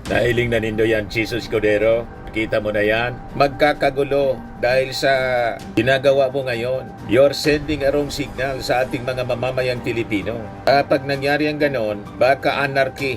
Nahiling na nindo yan, Jesus Cordero. Kita mo na yan. Magkakagulo dahil sa ginagawa mo ngayon. You're sending a wrong signal sa ating mga mamamayang Pilipino. Kapag nangyari ang ganon, baka anarchy.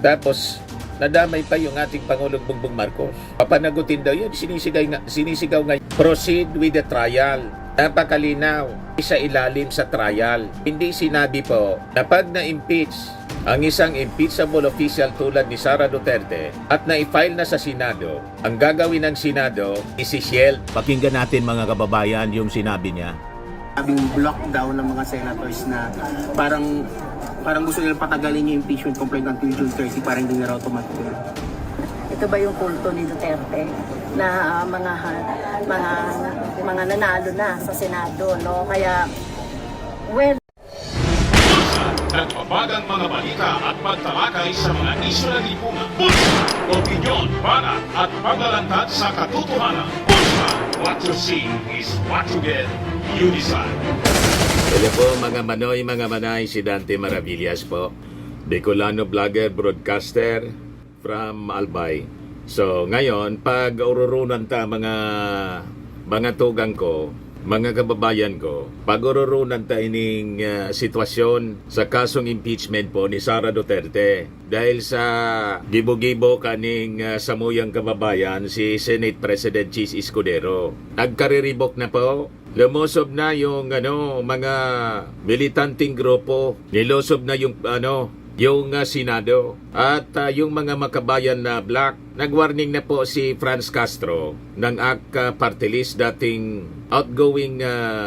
Tapos, nadamay pa yung ating Pangulong Bongbong Marcos. Papanagutin daw yun, sinisigaw nga. Proceed with the trial. Napakalinaw, isa ilalim sa trial. Hindi sinabi po na pag na-impeach ang isang impeachable official tulad ni Sara Duterte at na-file na sa Senado, ang gagawin ng Senado isi-shield. Pakinggan natin mga kababayan yung sinabi niya. Sabing block daw ng mga senators na parang gusto nilang patagalin yung impeachment complaint until June 30 para hindi na raw tumagal. Ito ba yung kulto ni Duterte na mga nanalo na sa Senado, no? Kaya well, nagbabagang mga balita at pagtalakay sa mga isyu ng lipunan. Pulsa, opinyon, banat at paglalantad sa katotohanan. Pulsa, what you see is what you get. You decide. Hello po mga manoy, mga manay, si Dante Maravillas po. Bicolano vlogger, broadcaster from Albay. So ngayon, pag ururunan ta mga tugang ko, mga kababayan ko, pag-ururunan ta ining sitwasyon sa kasong impeachment po ni Sara Duterte dahil sa gibo-gibo kaning samuyang kababayan si Senate President Chis Escudero. Nagkariribok na po. Lumusob na yung mga militanting grupo, nilusob na yung Senado at yung mga makabayan na black. Nagwarning na po si Franz Castro ng AK Party List, dating outgoing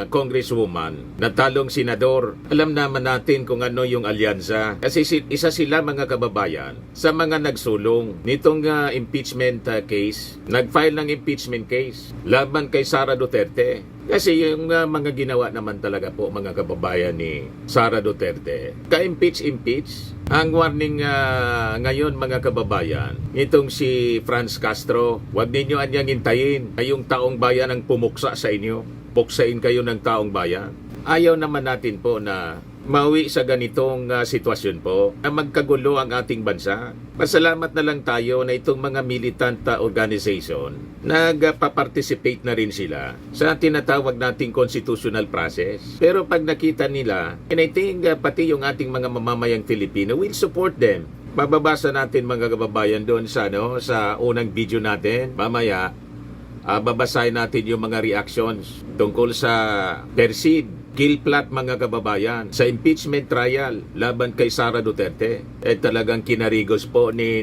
congresswoman na talong senador. Alam naman natin kung ano yung alyansa kasi isa sila mga kababayan sa mga nagsulong nitong impeachment case, nag-file ng impeachment case laban kay Sara Duterte. Kasi yung mga ginawa naman talaga po mga kababayan ni Sara Duterte, ka-impeach. Ang warning ngayon mga kababayan, itong si Franz Castro, huwag ninyo anyang hintayin ngayong taong bayan ang pumuksa sa inyo. Puksain kayo ng taong bayan. Ayaw naman natin po na mauwi sa ganitong sitwasyon po na magkagulo ang ating bansa. Pasalamat na lang tayo na itong mga militant organization nagpa-participate na rin sila sa tinatawag nating constitutional process. Pero pag nakita nila, and I think pati yung ating mga mamamayang Filipino will support them. Mababasa natin mga kababayan doon sa unang video natin. Mamaya, babasahin natin yung mga reactions tungkol sa perceived kill plot mga kababayan sa impeachment trial laban kay Sara Duterte. Talagang kinarigos po ni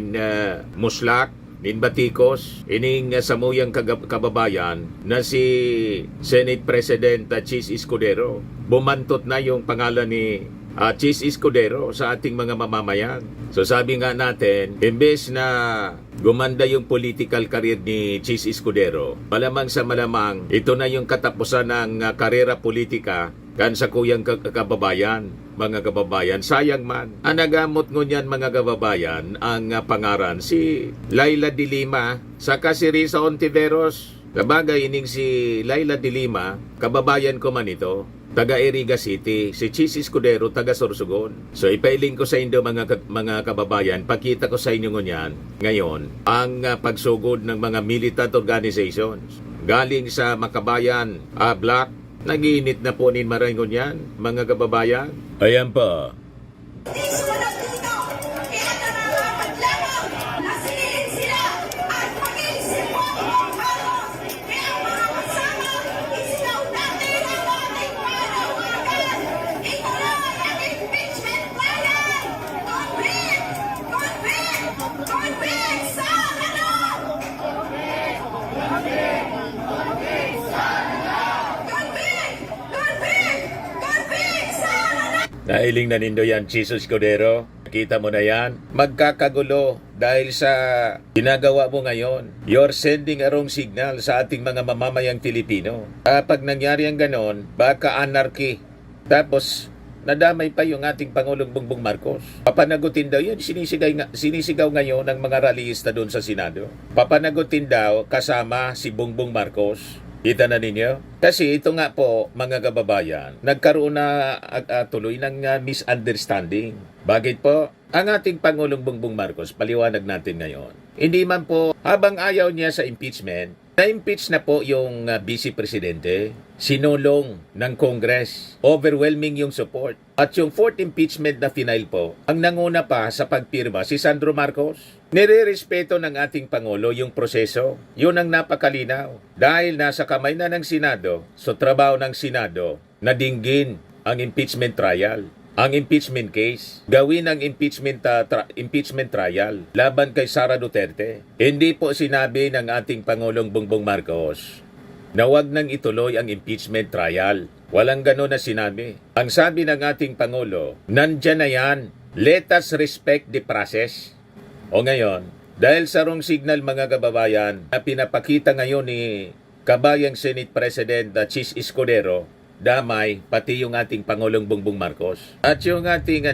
Muslak, nin Batikos, ining samuyang kababayan na si Senate President Chis Escudero. Bumantot na yung pangalan ni Chis Escudero sa ating mga mamamayan. So sabi nga natin, imbes na gumanda yung political career ni Chis Escudero, malamang sa malamang, ito na yung katapusan ng karera politika kan sa kuyang kababayan, mga kababayan. Sayang man, ang nagamot ngunyan mga kababayan, ang pangaran si Laila de Lima, saka si Risa Ontiveros. Kabagay ining si Laila de Lima, kababayan ko man ito, taga Iriga City, si Chis Escudero taga Sorsogon. So ipailing ko sa inyo mga kababayan, pakita ko sa inyo ngunyan ngayon ang pagsugod ng mga militant organizations galing sa makabayan black. Nagiinit na po nin marangon yan mga kababayan. Ayan pa. Nahiling na nindo yan, Jesus Cordero. Kita mo na yan. Magkakagulo dahil sa ginagawa mo ngayon. You're sending a wrong signal sa ating mga mamamayang Pilipino. Kapag nangyari ang ganon, baka anarchy. Tapos, nadamay pa yung ating Pangulong Bongbong Marcos. Papanagutin daw yun. Sinisigaw ngayon ng mga rallyista doon sa Senado. Papanagutin daw kasama si Bongbong Marcos. Kita na ninyo? Kasi ito nga po, mga kababayan, nagkaroon na tuloy ng misunderstanding. Bakit po? Ang ating Pangulong Bongbong Marcos, paliwanag natin ngayon, hindi man po, habang ayaw niya sa impeachment, na-impeach na po yung Vice Presidente, sinulong ng Congress, overwhelming yung support. At yung fourth impeachment na final po, ang nanguna pa sa pagpirma si Sandro Marcos. Nire-respeto ng ating Pangulo yung proseso. Yun ang napakalinaw. Dahil nasa kamay na ng Senado, so trabaho ng Senado, nadinggin ang impeachment trial. Ang impeachment case, gawin ang impeachment trial laban kay Sara Duterte. Hindi po sinabi ng ating Pangulong Bongbong Marcos na wag nang ituloy ang impeachment trial. Walang gano'n na sinabi. Ang sabi ng ating Pangulo, nandyan na yan. Let us respect the process. O ngayon, dahil sa wrong signal mga kababayan na pinapakita ngayon ni kabayang Senate President Chis Escudero, damay pati yung ating Pangulong Bongbong Marcos. At yung ating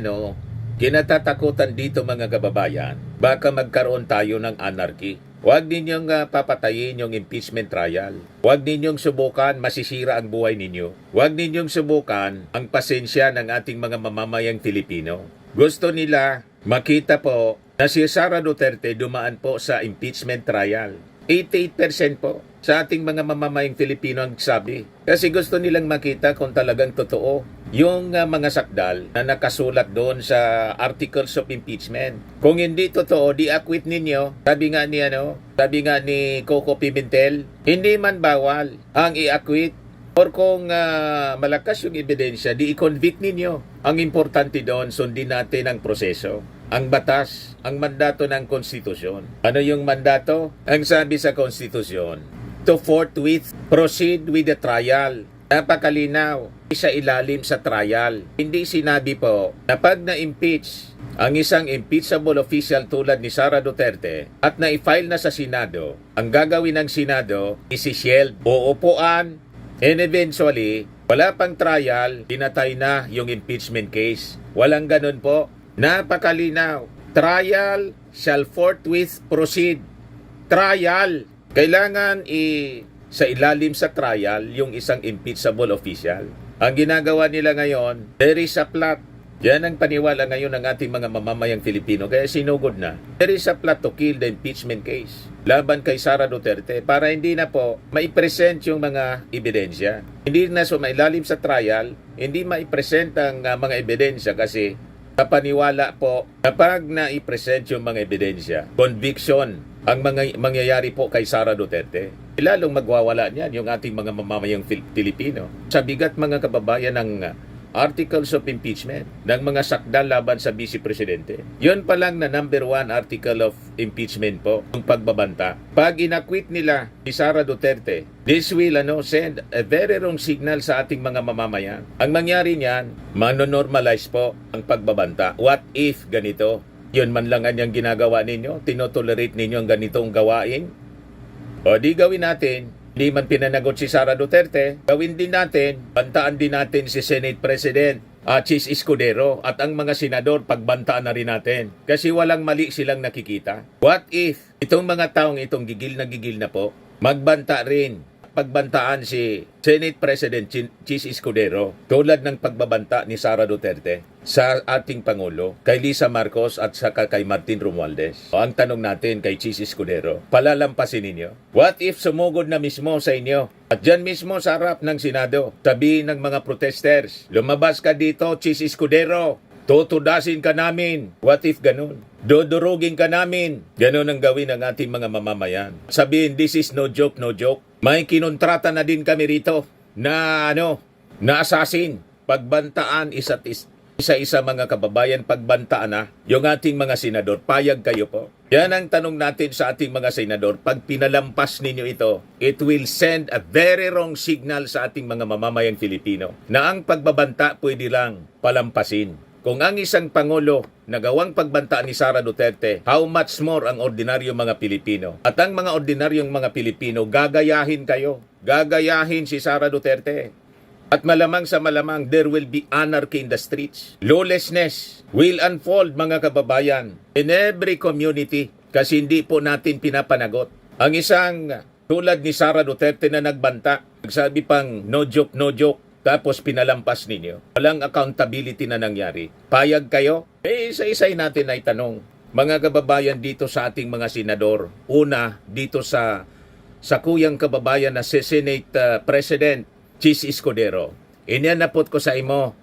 kinatatakutan dito mga kababayan, baka magkaroon tayo ng anarchy. Huwag ninyong papatayin yung impeachment trial. Huwag ninyong subukan, masisira ang buhay ninyo. Huwag ninyong subukan ang pasensya ng ating mga mamamayang Filipino. Gusto nila makita po na si Sara Duterte dumaan po sa impeachment trial. 88% po sa ating mga mamamayang Filipino ang sabi. Kasi gusto nilang makita kung talagang totoo yung mga sakdal na nakasulat doon sa articles of impeachment. Kung hindi totoo, di-acquit ninyo. Sabi nga ni Coco Pimentel, hindi man bawal ang i-acquit. Or kung malakas yung ebidensya, di-convict ninyo. Ang importante doon, sundin natin ang proseso. Ang batas, ang mandato ng konstitusyon. Ano yung mandato? Ang sabi sa konstitusyon, to forthwith proceed with the trial. Napakalinaw, isa ilalim sa trial. Hindi sinabi po na pag na-impeach ang isang impeachable official tulad ni Sara Duterte at na-file na sa Senado, ang gagawin ng Senado, isi-shield o upuan, and eventually, wala pang trial, tinatay na yung impeachment case. Walang ganun po. Napakalinaw. Trial shall forthwith proceed. Trial. Kailangan sa ilalim sa trial yung isang impeachable official. Ang ginagawa nila ngayon, there is a plot. Yan ang paniwala ngayon ng ating mga mamamayang Filipino. Kaya sinugod na. There is a plot to kill the impeachment case laban kay Sara Duterte para hindi na po maipresent yung mga ebidensya. Hindi na sumailalim sa trial, hindi maipresent ang mga ebidensya kasi kapaniwala po kapag na-present yung mga ebidensya, conviction ang mga mangyayari po kay Sara Duterte. Lalong magwawala niyan yung ating mga mamamayang Pilipino. Sa bigat mga kababayan ng articles of impeachment ng mga sakdal laban sa Vice Presidente. Yun pa lang na number 1 article of impeachment po, yung pagbabanta. Pag inakwit nila si Sara Duterte, this will send a very wrong signal sa ating mga mamamayan. Ang mangyari niyan, manonormalize po ang pagbabanta. What if ganito? Yun man lang ang ginagawa ninyo? Tinotolerate ninyo ang ganitong gawain? O di gawin natin. Hindi man pinanagot si Sara Duterte, gawin din natin, bantaan din natin si Senate President Chis Escudero at ang mga senador, pagbantaan na rin natin. Kasi walang mali silang nakikita. What if itong mga taong itong gigil na po, magbanta rin, pagbantaan si Senate President Chis Escudero tulad ng pagbabanta ni Sara Duterte sa ating Pangulo, kay Lisa Marcos at saka kay Martin Romualdez. O, ang tanong natin kay Chis Escudero, palalampasin ninyo? What if sumugod na mismo sa inyo? At dyan mismo sa harap ng Senado, sabihin ng mga protesters, lumabas ka dito, Chis Escudero, tutudasin ka namin. What if ganun? Dodurugin ka namin. Ganun ang gawin ng ating mga mamamayan. Sabihin, this is no joke, no joke. May kinontrata na din kami rito na na assassin. Pagbantaan isa-isa mga kababayan, pagbantaan na yung ating mga senador. Payag kayo po. Yan ang tanong natin sa ating mga senador. Pag pinalampas ninyo ito, it will send a very wrong signal sa ating mga mamamayang Filipino na ang pagbabanta pwede lang palampasin. Kung ang isang Pangulo nagawang pagbantaan ni Sara Duterte, how much more ang ordinaryong mga Pilipino? At ang mga ordinaryong mga Pilipino, gagayahin kayo. Gagayahin si Sara Duterte. At malamang sa malamang, there will be anarchy in the streets. Lawlessness will unfold mga kababayan in every community kasi hindi po natin pinapanagot. Ang isang tulad ni Sara Duterte na nagbanta, nagsabi pang no joke, no joke. tapos pinalampas ninyo. Walang accountability na nangyari. Payag kayo? Isa-isay natin ay tanong. Mga kababayan dito sa ating mga senador. Una, dito sa kuyang kababayan na si Senate President Chis Escudero. Inyanapot ko sa imo,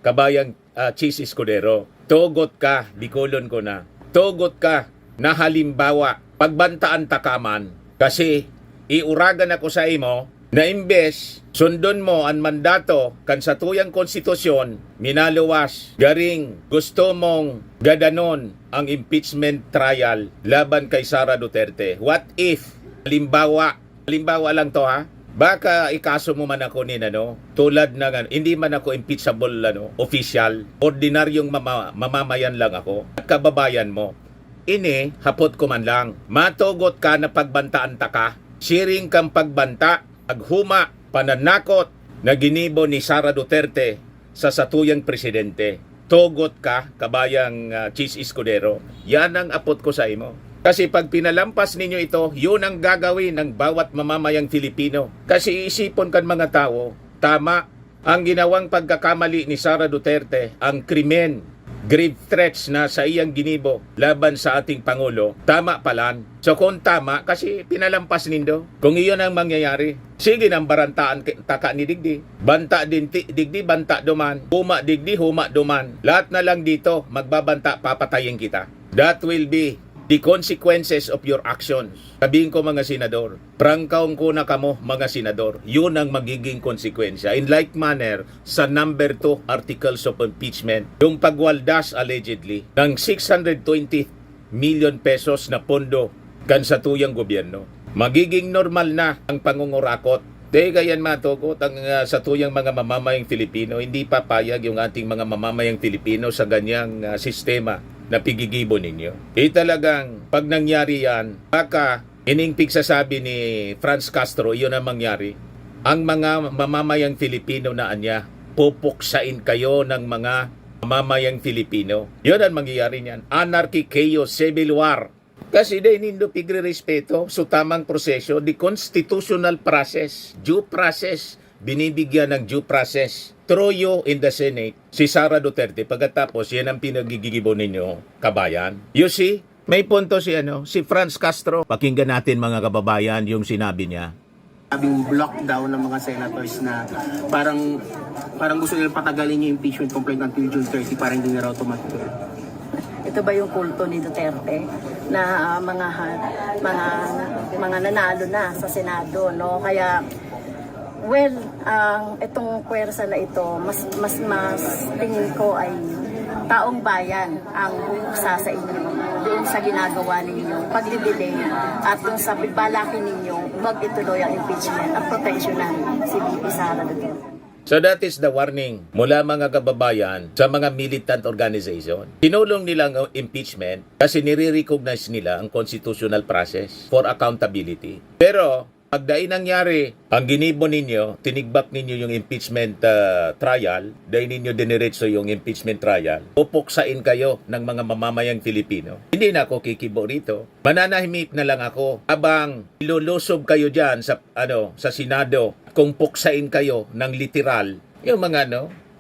kabayang Chis Escudero. Tugot ka, dikulon ko na. Tugot ka na halimbawa, pagbantaan takaman, kasi iuragan ako sa imo na imbes sundon mo ang mandato kan sa tuyang konstitusyon, minaluwas, garing gusto mong gadanon ang impeachment trial laban kay Sara Duterte. What if, halimbawa lang to ha, baka ikaso mo man ako ni tulad ng hindi man ako impeachable official, ordinaryong mamamayan lang ako at kababayan mo. Ini hapot ko man lang, matugot ka na pagbantaan ta ka, siring kang pagbanta, aghuma, pananakot na ginibo ni Sara Duterte sa satuyang presidente. Tugot ka, kabayang Chis Escudero. Yan ang apot ko sa imo. Kasi pag pinalampas ninyo ito, yun ang gagawin ng bawat mamamayang Filipino. Kasi iisipon kan mga tao, tama ang ginawang pagkakamali ni Sara Duterte, ang krimen, grave threats na sa iyang ginibo laban sa ating Pangulo, tama palan. So kung tama, kasi pinalampas nindo. Kung iyon ang mangyayari, sige nang barantaan taka ni Digdi. Banta din Digdi, banta duman. Huma Digdi, huma duman. Lahat na lang dito, magbabanta, papatayin kita. That will be the consequences of your actions. Sabihin ko mga senador, prangkaong ko na kamo mga senador, yun ang magiging konsekwensya. In like manner, sa number 2 articles of impeachment, yung pagwaldas allegedly ng 620 million pesos na pondo kan sa tuyang gobyerno. Magiging normal na ang pangungurakot. Teka yan matugot ang sa tuyang mga mamamayang Filipino, hindi papayag yung ating mga mamamayang Filipino sa ganyang sistema na pigigibo ninyo. Talagang pag nangyari yan, baka iningpig sasabi ni Franz Castro, iyon ang mangyari. Ang mga mamamayang Filipino na anya, pupuksain kayo ng mga mamamayang Filipino. Yun ang mangyayari niyan. Anarchy, chaos, civil war. Kasi dahil nindo pigre-respeto sa tamang proseso, the constitutional process, due process, binibigyan ng due process. Troyo in the Senate, si Sara Duterte, pagkatapos yan ang pinagigibo ninyo, kabayan. You see, may punto si Franz Castro. Pakinggan natin mga kababayan yung sinabi niya. Sabing lockdown ng mga senators na parang gusto nila patagalin yung impeachment complaint until June 30 para hindi na raw tumatakbo. Ito ba yung kulto ni Duterte na mga nanalo na sa Senado, no? Kaya well, itong puwersa na ito, mas tingin ko ay taong bayan ang buksa sa inyo doon sa ginagawa ninyo, pagdidelay at doon sa balakin ninyo, mag-ituloy ang impeachment at proteksyonan si VP Sara Duterte. So that is the warning mula mga kababayan sa mga militant organization. Tinulong nila ang impeachment kasi nire-recognize nila ang constitutional process for accountability. Pero pag dahil nangyari, ang ginibo ninyo, tinigbak ninyo yung impeachment trial, dahil ninyo diniretso yung impeachment trial, pupuksain kayo ng mga mamamayang Filipino. Hindi na ako kikibo rito. Mananahimik na lang ako habang ilulusob kayo dyan sa Senado kung puksain kayo ng literal. Yung mga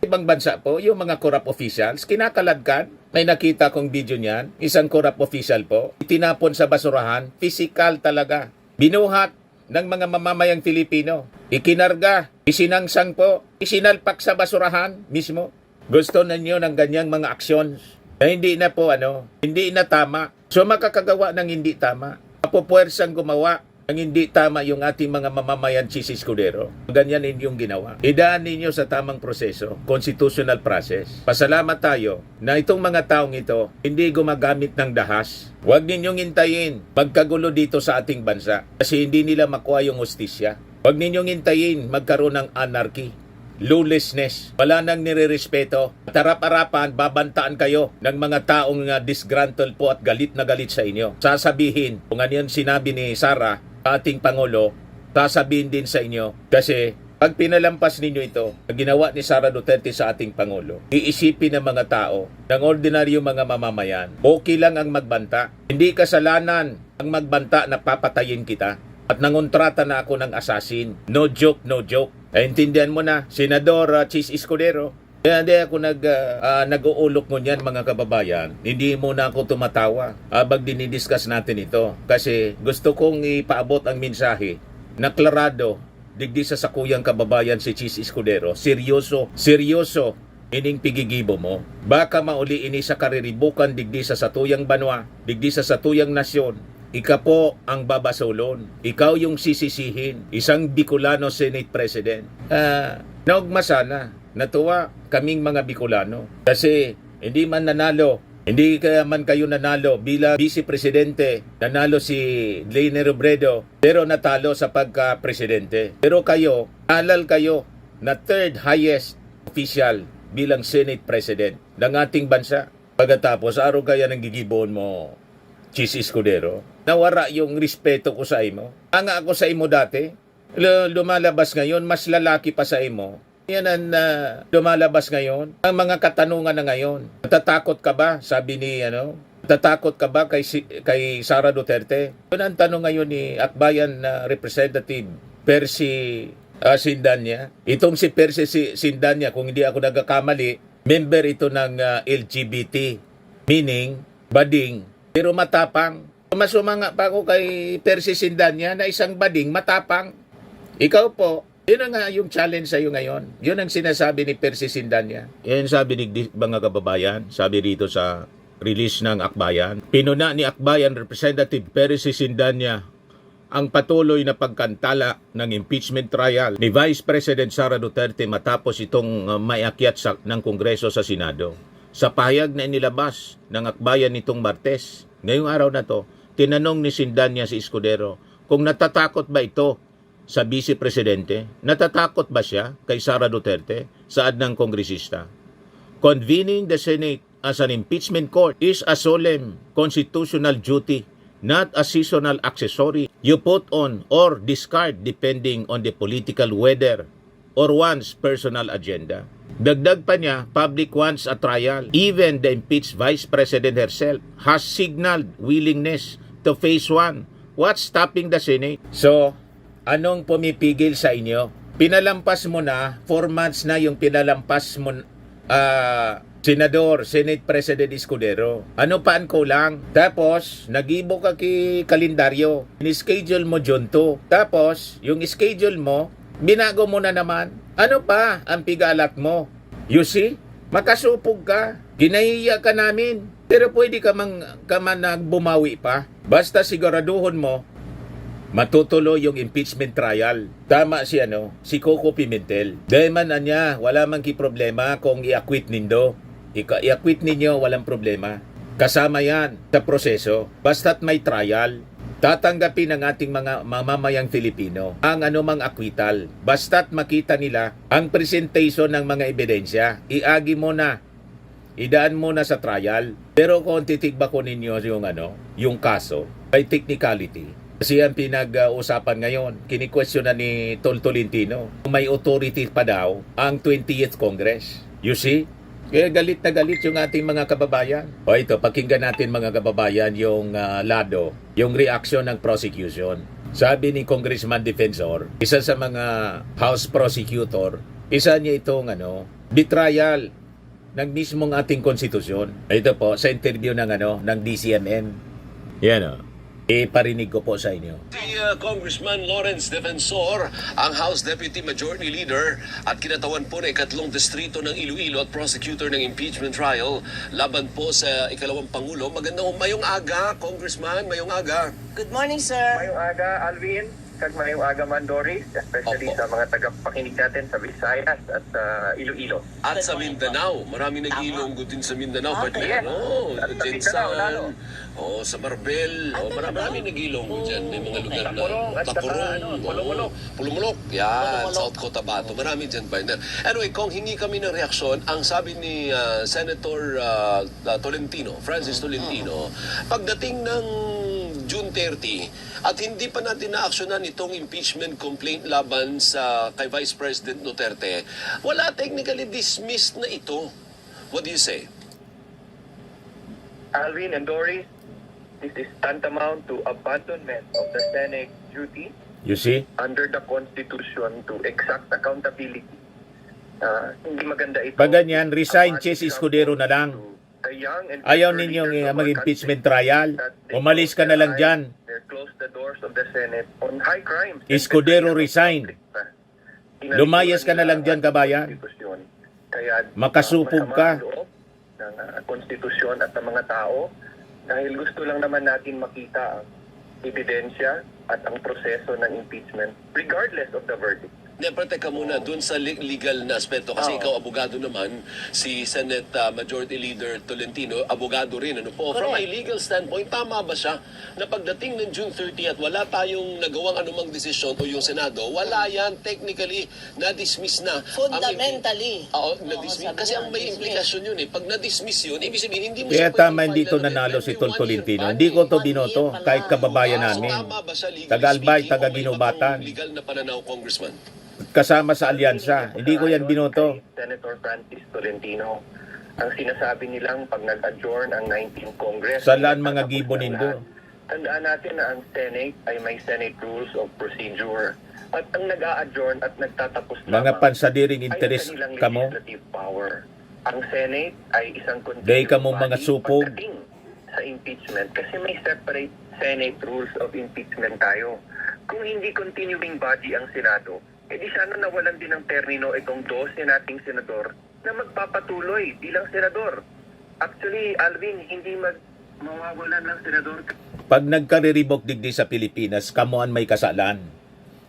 ibang bansa po, yung mga corrupt officials, kinakaladkan. May nakita kong video niyan, isang corrupt official po, itinapon sa basurahan, physical talaga. Binuhat ng mga mamamayang Filipino. Ikinarga, isinangsang po, isinalpak sa basurahan mismo. Gusto ninyo ng ganyang mga aksyon na hindi na po hindi na tama. So makakagawa ng hindi tama. Mapupuwersang gumawa ng hindi tama yung ating mga mamamayan Chis Escudero. Ganyan inyong ginawa. Idaan ninyo sa tamang proseso, constitutional process. Pasalamat tayo na itong mga taong ito hindi gumagamit ng dahas. Huwag ninyong hintayin magkagulo dito sa ating bansa kasi hindi nila makuha yung hustisya. Huwag ninyong hintayin magkaroon ng anarchy, lawlessness. Wala nang nire-respeto. At harap-harapan, babantaan kayo ng mga taong disgruntled po at galit na galit sa inyo. Sasabihin, kung ano yung sinabi ni Sara, ating Pangulo, sasabihin din sa inyo kasi pag pinalampas ninyo ito, ang ginawa ni Sara Duterte sa ating Pangulo, iisipin ng mga tao, ng ordinaryo mga mamamayan, okay lang ang magbanta. Hindi kasalanan ang magbanta na papatayin kita at nangontrata na ako ng assassin. No joke, no joke. Intindihan mo na, Senador Chis Escudero. Kaya hindi ako nag-uulok mo niyan mga kababayan. Hindi muna ako tumatawa habang dinidiscuss natin ito. Kasi gusto kong ipaabot ang mensahe na klarado, digdi sa sakuyang kababayan si Chis Escudero. Seryoso ining pigigibo mo. Baka mauli ini sa kariribukan digdi sa satuyang banwa, digdi sa satuyang nasyon. Ika po ang babasolon. Ikaw yung sisisihin. Isang Bicolano Senate President. Naugma sana. Natuwa kaming mga Bicolano. Kasi hindi man nanalo, hindi kaya man kayo nanalo bilang Vice Presidente, nanalo si Lene Robredo, pero natalo sa pagka-presidente. Pero kayo, alal kayo na third highest official bilang Senate President ng ating bansa. Pagkatapos, araw kaya nang gigibon mo, Chis Escudero. Nawara yung respeto ko sa imo. Anga ako sa imo dati. Lumalabas ngayon, mas lalaki pa sa imo. Yan ang lumalabas ngayon. Ang mga katanungan na ngayon. Natatakot ka ba? Sabi ni natatakot ka ba kay Sara Duterte? Yun ang tanong ngayon ni Akbayan Representative Percy Sindanya. Itong si Percy Sindanya, kung hindi ako nagkakamali, member ito ng LGBT. Meaning, bading. Pero matapang. Masumanga pa ako kay Percy Sindanya na isang bading matapang. Ikaw po, yun ang yung challenge sa iyo ngayon. Yun ang sinasabi ni Percy Sindanya. Yan sabi ni mga kababayan, sabi rito sa release ng Akbayan. Pinuna ni Akbayan Representative Percy Sindanya ang patuloy na pagkantala ng impeachment trial ni Vice President Sara Duterte matapos itong maiakyat ng Kongreso sa Senado. Sa pahayag na inilabas ng Akbayan nitong Martes, ngayong araw na to, tinanong ni Sindanya si Escudero kung natatakot ba ito sa Vice Presidente. Natatakot ba siya kay Sara Duterte, saad ng kongresista? Convening the Senate as an impeachment court is a solemn constitutional duty, not a seasonal accessory you put on or discard depending on the political weather or one's personal agenda. Dagdag pa niya, public wants a trial. Even the impeached Vice President herself has signaled willingness to face one. What's stopping the Senate? So, anong pumipigil sa inyo? Pinalampas mo na, 4 months na yung pinalampas mo, Senador, Senate President Escudero. Ano pa ang kulang? Tapos, nag-ibo ka kay kalendaryo. In-schedule mo June 2. Tapos, yung schedule mo, binago mo na naman. Ano pa ang pigalat mo? You see? Makasupog ka. Ginahiya ka namin. Pero pwede ka man nagbumawi pa. Basta siguraduhon mo, matutuloy yung impeachment trial. Tama si Coco Pimentel. Dahil man anya, wala man ki problema kung i-acquit nindo. I-acquit ninyo, walang problema. Kasama yan sa proseso. Basta't may trial, tatanggapin ng ating mga mamamayang Filipino ang anumang acquittal. Basta't makita nila ang presentation ng mga ebidensya. Iagi mo na. Idaan mo na sa trial. Pero kung titigba ko ninyo yung kaso, by technicality, kasi ang pinag-usapan ngayon, kini-question na ni Tolentino, may authority pa daw ang 20th Congress. You see? Kaya galit na galit yung ating mga kababayan. O ito, pakinggan natin mga kababayan yung yung reaction ng prosecution. Sabi ni Congressman Defensor, isa sa mga House Prosecutor, isa niya itong betrayal ng mismong ating konstitusyon. Ito po, sa interview ng DCMM. Yan parinig ko po sa inyo. Si Congressman Lawrence Defensor, ang House Deputy Majority Leader at kinatawan po na ikatlong distrito ng Iloilo at prosecutor ng impeachment trial laban po sa ikalawang Pangulo. Magandang mayong aga, Congressman, mayong aga. Good morning, sir. Mayong aga, Alvin. Kag mayong aga man, Doris. Especially Opo. sa mga tagapakinig natin sa Visayas at Iloilo. At sa Mindanao, maraming nag-ilong din sa Mindanao. Okay. Yes. At sa Mindanao, lalo. Sa Marbel, maraming nag-ilong dyan. May mga lugar na Tapurong at saka, Pulumulok. Pulumulok. Yan, South Cotabato. Marami dyan ba? Anyway, kung hingi kami ng reaksyon, ang sabi ni Senator Tolentino, Francis Tolentino, pagdating ng June 30 at hindi pa natin na-aksyonan itong impeachment complaint laban sa kay Vice President Duterte, wala technically dismissed na ito. What do you say? Alvin and Doris, this is tantamount to abandonment of the Senate duty You see? under the Constitution to exact accountability. Hindi maganda ito. Pag ganyan, resign Chis Escudero na lang. The young and Ayaw future ninyong leaders of our mag-impeachment country trial. that they Umalis ka close na lang their dyan. eyes, they close the doors of the Senate on high crimes. Escudero resign. Lumayas ka na lang dyan, kabayan. Konstitusyon. Kaya Makasupog masama ka. ang loob ng konstitusyon at ng mga tao dahil gusto lang naman natin makita ang ebidensya at ang proseso ng impeachment regardless of the verdict. Hindi, pero teka muna, dun sa legal na aspeto, kasi ikaw abogado naman, si Senate Majority Leader Tolentino, abogado rin, ano po? From a legal standpoint, tama ba siya na pagdating ng June 30 at wala tayong nagawang anumang desisyon o yung Senado, wala yan, technically, na-dismiss na. Fundamentally. Oo, na-dismiss. sabi Kasi niya, ang may dismiss. implikasyon yun eh. Pag na-dismiss yun, ibig sabihin, hindi mo Kaya siya tama pwedeng dito file na nanalo si every Tol 1 year Tolentino. ban Hindi ko eh. to binoto kahit kababayan So, namin. tama ba siya legally Taga-Albay, speaking, taga o may iba Ginubatan. pang legal na pananaw, Congressman? Kasama sa alyansa. Hindi ko yan binoto. Senator Francis Tolentino, ang sinasabi nilang pag nag-adjourn ang 19th Congress. Salaan mga tatapos gibo ng nindo. lahat. Tandaan natin na ang Senate ay may Senate Rules of Procedure. At ang nag-a-adjourn at nagtatapos Mga pansadiring ay ang interes kanilang kamo. legislative power. Ang Senate ay isang Day ka mo mga body supog. pagdating sa impeachment kasi may separate Senate Rules of Impeachment tayo. Kung hindi continuing body ang Senado, edi sana nawalan din ng termino itong 12 nating senador na magpapatuloy bilang senador. Actually, Alvin, hindi mawawalan ng senador. Pag nagkariribok digdi sa Pilipinas, kamuan may kasalan.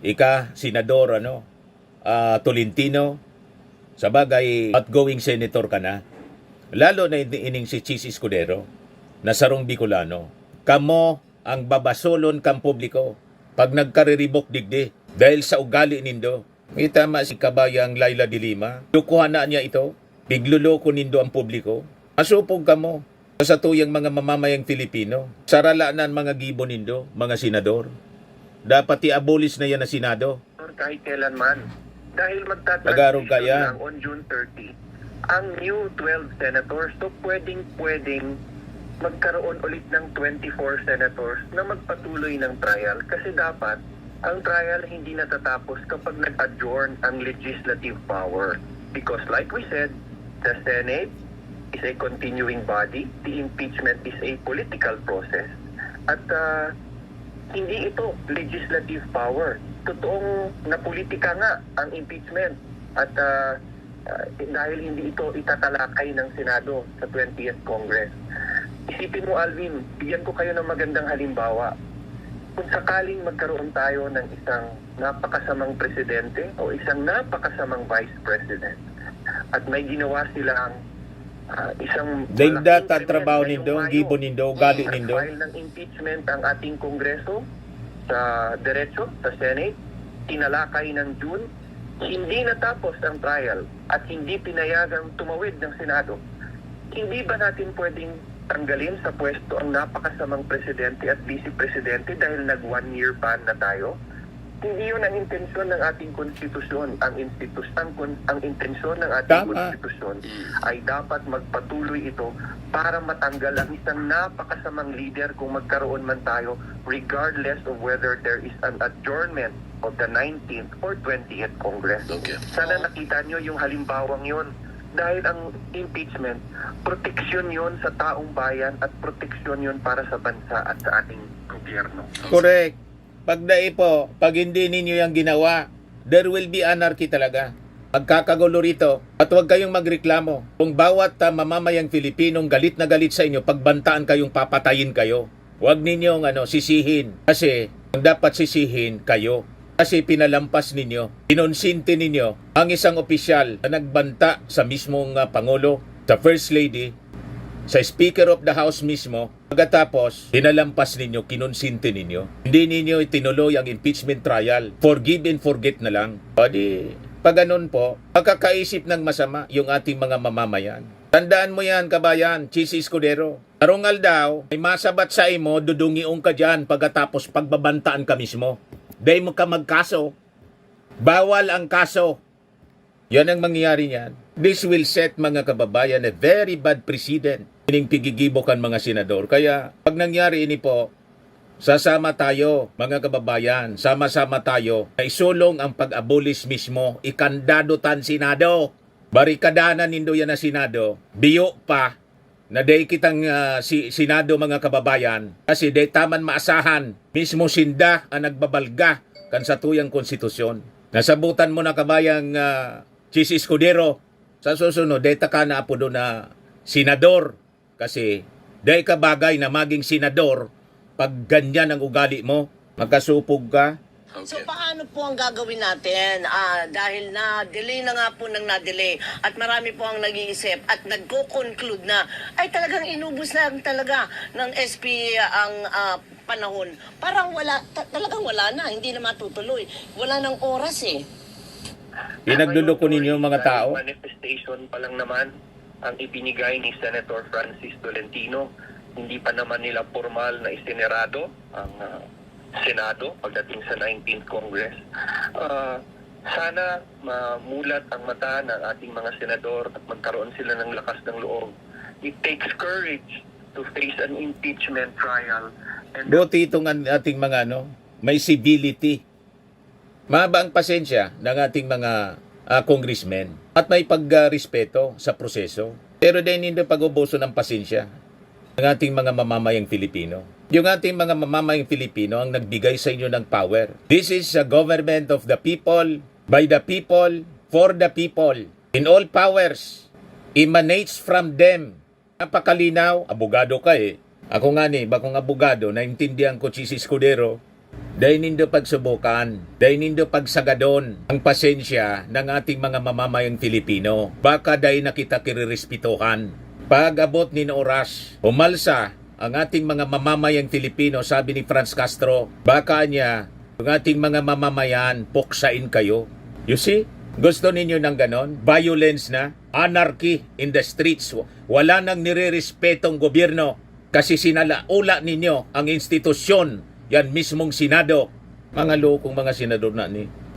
Ika, senador, Tolentino, sa bagay, outgoing senator ka na. Lalo na ining si Chis Escudero, na sarong Bicolano. Kamo ang babasolon kang publiko pag nagkariribok digdi dahil sa ugali nindo. May tama si kabayang Laila de Lima. Lukuhan na niya ito. Bigluloko nindo ang publiko. Asupog ka mo sa tuyang mga mamamayang Filipino. Saralanan mga gibo nindo, mga senador. Dapat i-abolish na yan na Senado. Kahit kailanman. Dahil Magarong ka magta-transition yan. lang on June 30, ang new 12 senators, so pwedeng magkaroon ulit ng 24 senators na magpatuloy ng trial. Kasi dapat, ang trial hindi natatapos kapag nag-adjourn ang legislative power. Because like we said, the Senate is a continuing body, the impeachment is a political process. At hindi ito legislative power. Totoong na politika nga ang impeachment. At dahil hindi ito itatalakay ng Senado sa 20th Congress. Isipin mo, Alvin, bigyan ko kayo ng magandang halimbawa. Kung sakaling magkaroon tayo ng isang napakasamang presidente o isang napakasamang vice president at may ginawa silang isang Daigdat malaking ang trabaho krimen nindo, ngayong gibo nindo, ugali Mayo, nindo. at file ng impeachment ang ating Kongreso sa Diretso, sa Senate, tinalakay ng June, hindi natapos ang trial at hindi pinayagang tumawid ng Senado. Hindi ba natin pwedeng tanggalin sa pwesto ang napakasamang presidente at vice-presidente dahil nag-1-year ban na tayo? Hindi yun ang intensyon ng ating konstitusyon. Ang intensyon ng ating Tama. konstitusyon ay dapat magpatuloy ito para matanggal ang isang napakasamang leader kung magkaroon man tayo regardless of whether there is an adjournment of the 19th or 20th Congress. Okay. Sana nakita nyo yung halimbawang yun. Dahil ang impeachment, proteksyon yun sa taong bayan at proteksyon yun para sa bansa at sa ating gobyerno. Correct. Pag po, pag hindi ninyo yung ginawa, there will be anarchy talaga. Magkakagulo rito at huwag kayong magreklamo. Kung bawat mamamayang Pilipinong galit na galit sa inyo, pagbantaan kayong papatayin kayo. Huwag ninyong sisihin. Kasi ang dapat sisihin kayo. Kasi pinalampas ninyo, kinonsinti ninyo ang isang opisyal na nagbanta sa mismong Pangulo, sa First Lady, sa Speaker of the House mismo. Pagkatapos, pinalampas ninyo, kinonsinti ninyo. Hindi ninyo itinuloy ang impeachment trial. Forgive and forget na lang. O di, pag ganun po, magkakaisip ng masama yung ating mga mamamayan. Tandaan mo yan, kabayan, Chis Escudero. Arungal daw, ay masabat sa imo, dudungiong ka dyan pagkatapos pagbabantaan ka mismo. Dahil mo ka magkaso. Bawal ang kaso. Yan ang mangyayari niyan. This will set mga kababayan a very bad precedent. Ining pigigibokan mga senador. Kaya pag nangyari ini po, Sasama tayo, mga kababayan. Sama-sama tayo na isulong ang pag-abolish mismo. Ikandado tan Senado. Barikadanan nindo yan na Senado. Biyo pa na day kitang Senado, mga kababayan. Kasi day taman maasahan. Mismo sinda ang nagbabalga kan sa tuyang konstitusyon. Nasabutan mo na kabayang Chis Escudero. Sa susunod, day taka na po doon na senador. Kasi day ka bagay na maging senador pag ganyan ang ugali mo, magkasupog ka. So paano po ang gagawin natin? Dahil na-delay na nga po ng na-delay at marami po ang nag-iisip at nagko-conclude na ay talagang inubos lang talaga ng SP ang panahon. Parang talagang wala na, hindi na matutuloy. Wala ng oras eh. Pinagluloko ninyo mga tao. Manifestation pa lang naman ang ibinigay ni Senator Francis Tolentino. Hindi pa naman nila formal na isinerado ang Senado pagdating sa 19th Congress. Sana mamulat ang mata ng ating mga senador at magkaroon sila ng lakas ng loob. It takes courage to face an impeachment trial. And Buti itong ating mga may civility. Mahaba ang pasensya ng ating mga congressmen at may pagrespeto sa proseso. Pero din hindi pag-ubuso ng pasensya ng ating mga mamamayang Filipino. Yung ating mga mamamayang Filipino ang nagbigay sa inyo ng power. This is a government of the people, by the people, for the people. In all powers, emanates from them. Napakalinaw, abogado ka eh. Ako nga bakong abogado, naintindihan ko Chis Escudero, dahil nindo pagsubukan, dahil nindo pagsagadon ang pasensya ng ating mga mamamayang Filipino. Baka dahil nakita kirirespitohan. Pag abot ni oras, umalsa ang ating mga mamamayang Filipino, sabi ni Franz Castro, baka niya, ang ating mga mamamayan, puksain kayo. You see? Gusto ninyo ng ganon? Violence na? Anarchy in the streets? Wala nang nire-respetong gobyerno kasi sinalaula ninyo ang institusyon, yan mismong Senado. Mga lokong mga senador na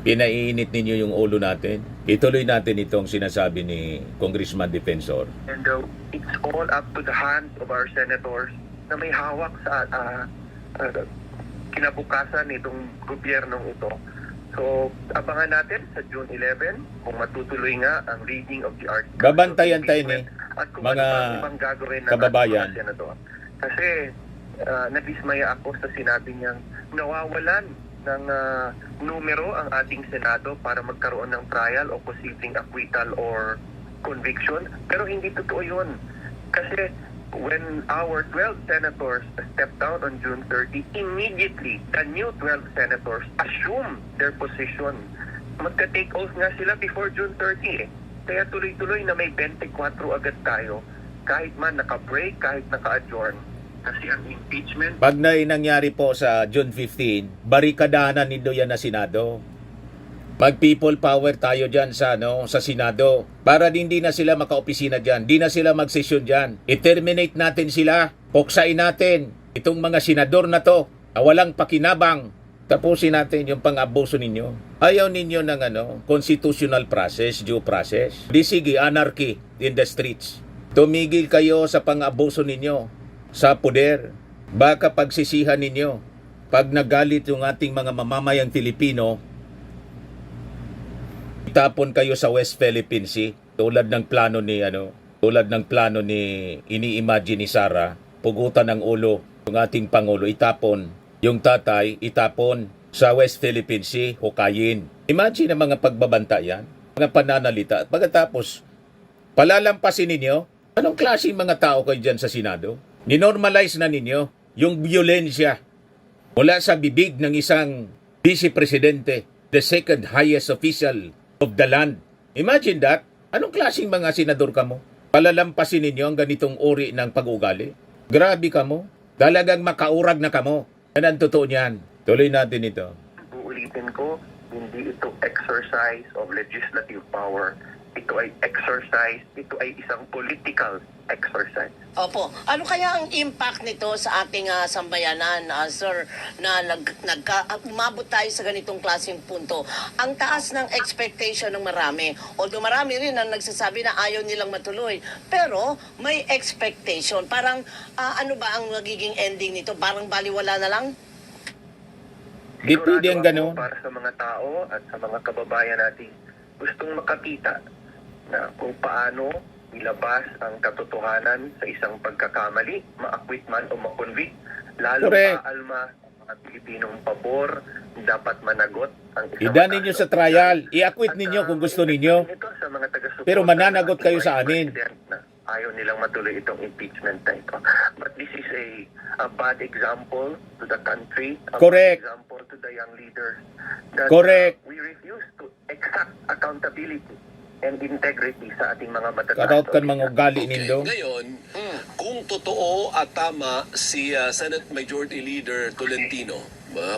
pinaiinit ninyo yung ulo natin. Ituloy natin itong sinasabi ni Congressman Defensor. And it's all up to the hands of our senators na may hawak sa kinabukasan nitong gobyernong ito. So, abangan natin sa June 11 kung matutuloy nga ang reading of the article. Babantayan tayo at kung mga ano pa ang ibang gagawin ng kababayan. mga senador. Kasi nadismaya ako sa sinabi niyang nawawalan ng numero ang ating Senado para magkaroon ng trial o posibleng acquittal or conviction. Pero hindi totoo yun. Kasi when our 12 senators stepped down on June 30, immediately the new 12 senators assume their position. Magka-take oath nga sila before June 30 eh. Kaya tuloy-tuloy na may 24 agad tayo kahit man naka-break, kahit naka-adjourn. Kasi ang impeachment... Pag nangyari po sa June 15, barikadahan nindo yan na Senado. Mag people power tayo dyan sa Senado. Para hindi na sila maka-opisina dyan. Di na sila mag-session dyan. I-terminate natin sila. Puksain natin itong mga senador na to. Walang pakinabang. Tapusin natin yung pang-abuso ninyo. Ayaw ninyo ng constitutional process, due process. Di sige, anarchy in the streets. Tumigil kayo sa pang-abuso ninyo sa poder. Baka pagsisihan ninyo pag nagalit yung ating mga mamamayang Filipino, itapon kayo sa West Philippine Sea tulad ng plano ni ini-imagine ni Sara, pugutan ng ulo yung ating pangulo, itapon yung tatay, itapon sa West Philippine Sea, hukayin. Imagine ang mga pagbabanta yan, mga pananalita. Pagkatapos palalampasin ninyo, anong klaseng mga tao kayo dyan sa Senado? Ninormalize na ninyo yung violensya mula sa bibig ng isang vice presidente, the second highest official of the land. Imagine that. Anong klaseng mga senador ka mo? Palalampasin ninyo ang ganitong uri ng pag-ugali? Grabe ka mo. Talagang makaurag na ka mo. Yan ang totoo niyan. Tuloy natin ito. Uulitin ko, hindi ito exercise of legislative power. Ito ay exercise, ito ay isang political exercise. Opo. Ano kaya ang impact nito sa ating sambayanan, sir, na umabot tayo sa ganitong klaseng punto? Ang taas ng expectation ng marami. Although marami rin ang nagsasabi na ayaw nilang matuloy. Pero may expectation. Parang ano ba ang magiging ending nito? Parang baliwala na lang? Di pwede ang Sigurado ganun. ako para sa mga tao at sa mga kababayan natin gustong makakita na kung paano ilabas ang katotohanan sa isang pagkakamali, ma-acquit man o ma-convict, lalo Correct. pa alma ang mga Pilipinong pabor, dapat managot ang isang Idanin nyo mataas sa na trial. opisyal. I-acquit At, ninyo kung gusto ito ninyo. sa mga taga-suporta Pero mananagot ng kayo ating sa Vice amin. President na ayaw nilang matuloy itong impeachment na ito. But this is a bad example to the country, a Correct. bad example to the young leaders that Correct. we refuse to exact accountability and integrity sa ating mga matataas. Karaot kan na mga opisyal. ugali Okay, nindo. ngayon, kung totoo at tama si Senate Majority Leader Tolentino,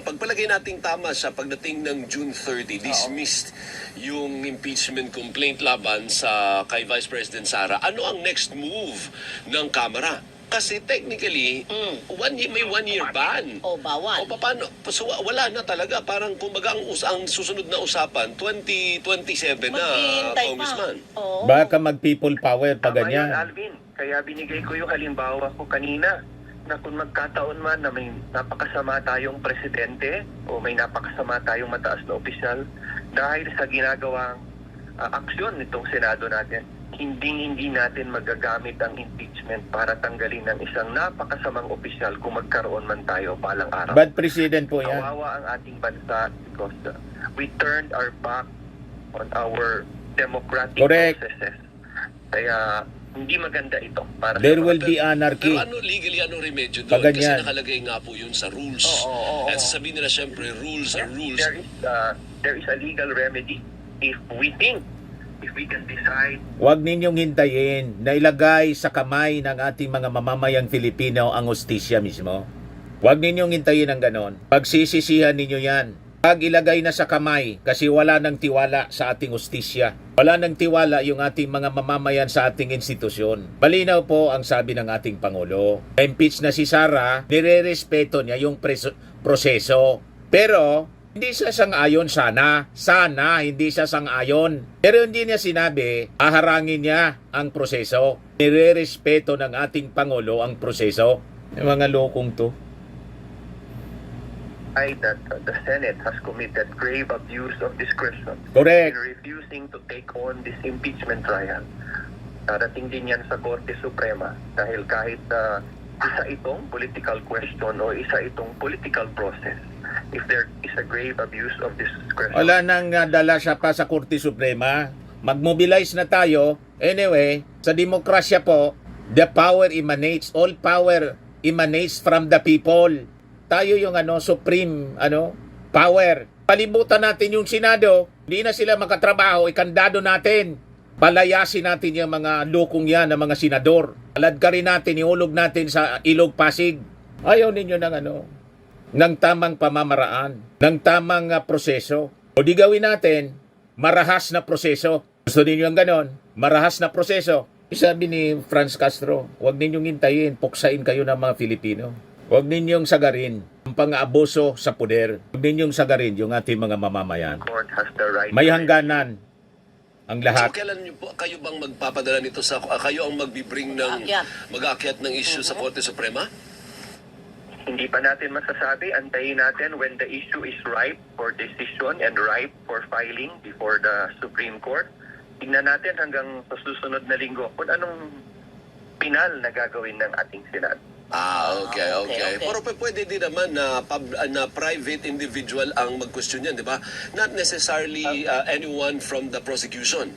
pagpalagay nating tama siya pagdating ng June 30, dismissed yung impeachment complaint laban sa kay Vice President Sara. Ano ang next move ng Kamara? Kasi technically, may 1 year ban. O bawal. O paano? So, wala na talaga. Parang kumbaga ang susunod na usapan, 2027 na, Maghihintay Congressman. pa. Oo. Baka mag-people power pa Tama yun, ganyan. Alvin. Kaya binigay ko yung halimbawa ko kanina na kung magkataon man na may napakasama tayong presidente o may napakasama tayong mataas na opisyal dahil sa ginagawang aksyon nitong Senado natin, hindi natin magagamit ang impeachment para tanggalin ng isang napakasamang opisyal kung magkaroon man tayo balang araw. Bad president po yan. Kawawa ang ating bansa because we turned our back on our democratic Correct. processes. Kaya hindi maganda ito para There sa will mga be anarchy. Pero ano legally, ano remedyo Pag doon? Kasi ganyan. nakalagay nga po yun sa rules. At sasabihin nila syempre, rules are rules. There is a legal remedy if we can decide. Huwag ninyong hintayin na ilagay sa kamay ng ating mga mamamayang Filipino ang hustisya mismo. Huwag ninyong hintayin ang ganon. Pagsisisihan ninyo yan. Pag ilagay na sa kamay kasi wala nang tiwala sa ating hustisya. Wala nang tiwala yung ating mga mamamayan sa ating institusyon. Malinaw po ang sabi ng ating Pangulo. Impeach na si Sara, nire-respeto niya yung proseso. Pero hindi siya sang-ayon sana. Sana hindi siya sang-ayon. Pero hindi niya sinabi, haharangin niya ang proseso. Nire-respeto ng ating Pangulo ang proseso. Yung mga lokong to. That the Senate has committed grave abuse of discretion Correct. in refusing to take on this impeachment trial. Darating din yan sa Korte Suprema dahil kahit isa itong political question o isa itong political process, if there is a grave abuse of discretion, Wala nang dala siya pa sa Korte Suprema. Mag-mobilize na tayo. Anyway, sa demokrasya po, the power emanates, all power emanates from the people. Tayo yung supreme power. Palibutan natin yung Senado. Hindi na sila makatrabaho, ikandado natin. Palayasin natin yung mga lukong yan ng mga senador. Aladkarin natin, iulog natin sa Ilog Pasig. Ayaw ninyo ng tamang pamamaraan, ng tamang proseso. O di gawin natin, marahas na proseso. Gusto ninyo ang ganon? Marahas na proseso. Sabi ni Franz Castro, huwag ninyong hintayin, puksain kayo ng mga Filipino. Huwag ninyong sagarin ang pang-aabuso sa poder. Huwag ninyong sagarin yung ating mga mamamayan. court has the right. May hangganan ang So, lahat. kailan niyo po, kayo bang magpapadala nito sa, kayo ang mag-bring ng, mag-aakyat ng issue sa Korte Suprema? Hindi pa natin masasabi. Antayin natin when the issue is ripe for decision and ripe for filing before the Supreme Court. Tingnan natin hanggang sa susunod na linggo kung anong pinal na gagawin ng ating Senado. Okay. okay. Pero pwede din naman na, na private individual ang mag-question yan, di ba? Not necessarily anyone from the prosecution.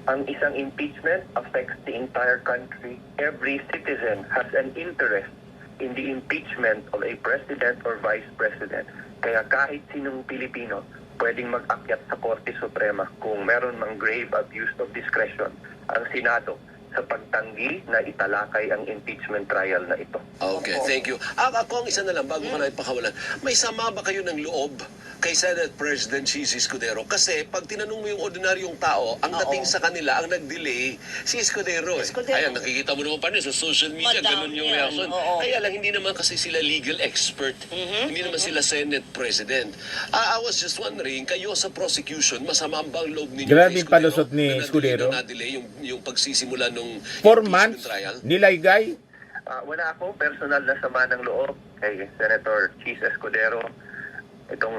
Ang isang impeachment affects the entire country. Every citizen has an interest in the impeachment of a president or vice president. Kaya kahit sinong Pilipino pwedeng mag-akyat sa Korte Suprema kung meron mang grave abuse of discretion ang Senado sa pagtanggi na italakay ang impeachment trial na ito. Okay, thank you. Ako ang isa na lang, bago ko na ipakawalan, may sama ba kayo ng loob kay Senate President Chis Escudero? Kasi pag tinanong mo yung ordinaryong tao, ang dating sa kanila, ang nag-delay, si Escudero. Ayan, nakikita mo naman pa rin sa social media, Madam ganun yung yan, reaction. oo. Kaya lang, hindi naman kasi sila legal expert. Hindi naman sila Senate President. I was just wondering, kayo sa prosecution, masama ba ang loob ninyo Grabe kay yung palusot ni na Escudero. na-delay yung pagsisimula nung 4 impeachment months, trial? nilaygay. Wala akong personal na sama ng loob kay Senator Chis Escudero. itong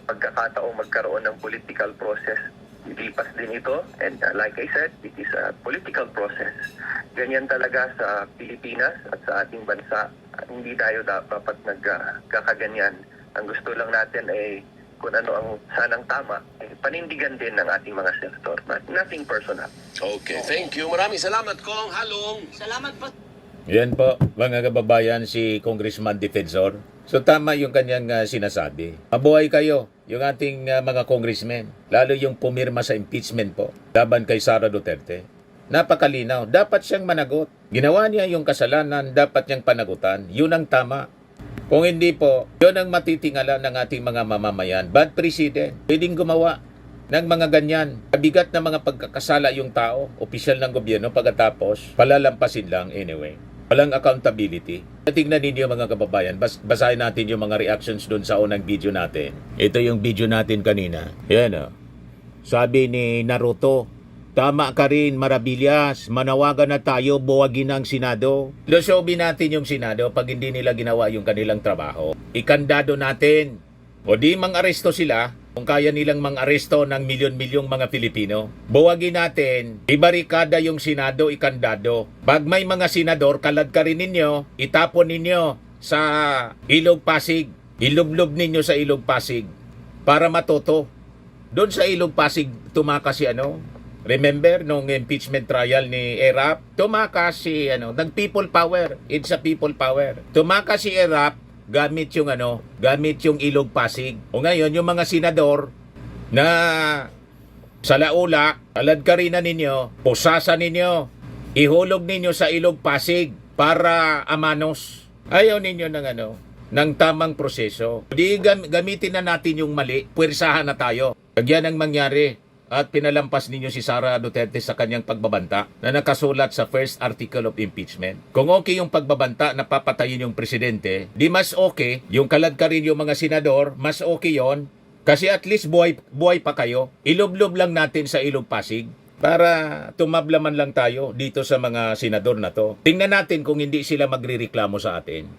pagkakataong magkaroon ng political process. Ilipas din ito, and like I said, it is a political process. Ganyan talaga sa Pilipinas at sa ating bansa. Hindi tayo dapat nagkakaganyan. Ang gusto lang natin ay kung ano ang sanang tama, ay panindigan din ng ating mga senator. Nothing personal. Okay, thank you. Maraming salamat, Kong Halong. Salamat po. Yan po, mga kababayan, si Congressman Defensor. So tama yung kanyang sinasabi. Mabuhay kayo, yung ating mga congressmen. Lalo yung pumirma sa impeachment po, laban kay Sara Duterte. Napakalinaw, dapat siyang managot. Ginawa niya yung kasalanan, dapat niyang panagutan. Yun ang tama. Kung hindi po, yun ang matitingala ng ating mga mamamayan. Bad precedent. Pwedeng gumawa ng mga ganyan. Kabigat na mga pagkakasala yung tao, opisyal ng gobyerno, pagkatapos, palalampasin lang anyway. Walang accountability. Tingnan ninyo mga kababayan, basahin natin yung mga reactions doon sa unang video natin. Ito yung video natin kanina. Yan o. Sabi ni Naruto, tama ka rin, Maravillas. Manawagan na tayo, buwagin ang Senado. Losobin natin yung Senado pag hindi nila ginawa yung kanilang trabaho. Ikandado natin. O di mang-aresto sila, kung kaya nilang mang-aresto ng milyon-milyong mga Pilipino. Buwagin natin, ibarikada yung Senado, ikandado. Pag may mga senador, kalad ka rin ninyo, itapon ninyo sa Ilog Pasig. Ilublob ninyo sa Ilog Pasig para matuto. Doon sa Ilog Pasig, tumakas si remember nung impeachment trial ni Erap? Tumakas si nag-people power. It's a people power. Tumakas si Erap gamit yung Ilog Pasig. O ngayon, yung mga senador na sa laula, alad ka rin na ninyo, pusasa ninyo, ihulog ninyo sa Ilog Pasig para amanos. Ayaw ninyo ng tamang proseso. Di gamitin na natin yung mali, puwersahan na tayo. Kagyan ang mangyari. At pinalampas ninyo si Sara Duterte sa kanyang pagbabanta na nakasulat sa first article of impeachment. Kung okay yung pagbabanta na papatayin yung presidente, di mas okay yung kalad ka rin yung mga senador, mas okay yon kasi at least buhay pa kayo. Ilublob lang natin sa Ilog Pasig para tumablaman lang tayo dito sa mga senador na to. Tingnan natin kung hindi sila magrereklamo sa atin.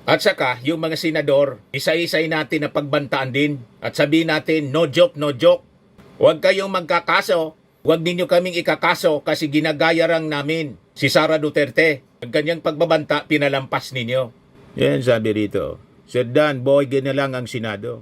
At saka, yung mga senador, isa-isay natin na pagbantaan din at sabihin natin, no joke, no joke. Huwag kayong magkakaso. Huwag ninyo kaming ikakaso kasi ginagaya lang namin si Sara Duterte. Ang kanyang pagbabanta, pinalampas ninyo. Yan sabi rito. Sir Dan, buhay na lang ang Senado.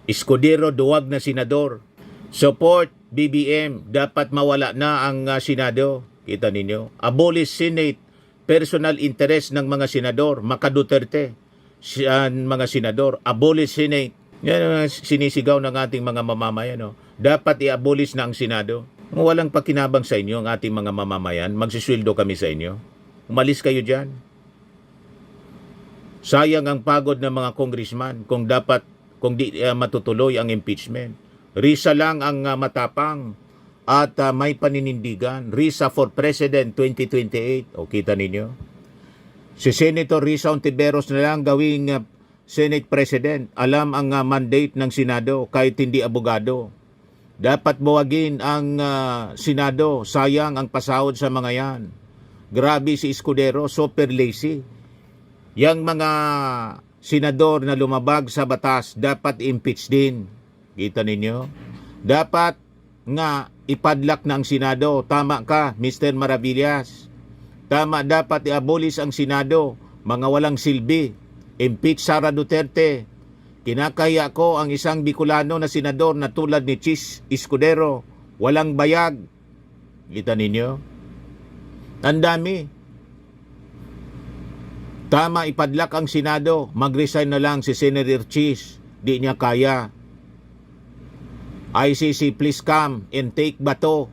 Escudero, duwag na senador. Support BBM, dapat mawala na ang Senado. Kita ninyo. Abolish Senate, personal interest ng mga senador. Maka Duterte, mga senador. Abolish Senate. Yan ang sinisigaw ng ating mga mamamayan. Dapat i-abolish na ang Senado. Kung walang pakinabang sa inyo ang ating mga mamamayan, magsisweldo kami sa inyo. Umalis kayo dyan. Sayang ang pagod ng mga congressman kung di matutuloy ang impeachment. Risa lang ang matapang at may paninindigan. Risa for President 2028. O kita ninyo. Si Senator Risa Ontiveros na lang gawing Senate President. Alam ang mandate ng Senado kahit hindi abogado. Dapat buwagin ang Senado. Sayang ang pasahod sa mga yan. Grabe si Escudero, super lazy. Yang mga senador na lumabag sa batas, dapat impeach din. Kita ninyo? Dapat nga ipadlak na ang Senado. Tama ka, Mr. Maravillas. Tama, dapat i-abolish ang Senado. Mga walang silbi. Impeach Sara Duterte. Kinakaya ko ang isang Bicolano na senador na tulad ni Chis Escudero. Walang bayag. Kita ninyo? Ang dami. Tama, ipadlak ang Senado. Mag-resign na lang si Senator Chis. Di niya kaya. ICC, please come and take bato.